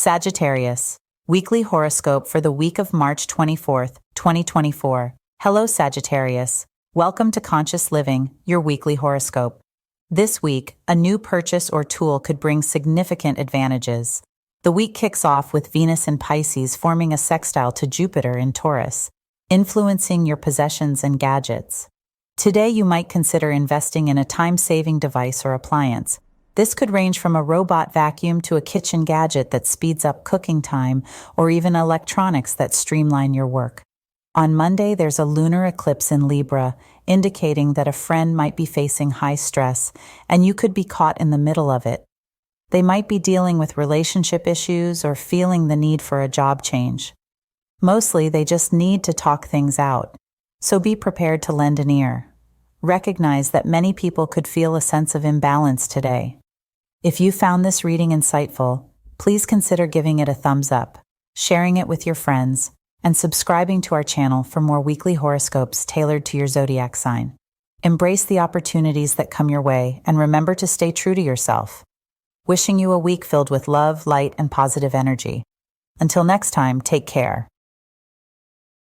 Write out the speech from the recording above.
Sagittarius, weekly horoscope for the week of March 24th, 2024. Hello Sagittarius, welcome to Conscious Living, your weekly horoscope. This week, a new purchase or tool could bring significant advantages. The week kicks off with Venus in Pisces forming a sextile to Jupiter in Taurus, influencing your possessions and gadgets. Today you might consider investing in a time-saving device or appliance. This could range from a robot vacuum to a kitchen gadget that speeds up cooking time, or even electronics that streamline your work. On Monday, there's a lunar eclipse in Libra, indicating that a friend might be facing high stress, and you could be caught in the middle of it. They might be dealing with relationship issues or feeling the need for a job change. Mostly, they just need to talk things out, so be prepared to lend an ear. Recognize that many people could feel a sense of imbalance today. If you found this reading insightful, please consider giving it a thumbs up, sharing it with your friends, and subscribing to our channel for more weekly horoscopes tailored to your zodiac sign. Embrace the opportunities that come your way and remember to stay true to yourself. Wishing you a week filled with love, light, and positive energy. Until next time, take care.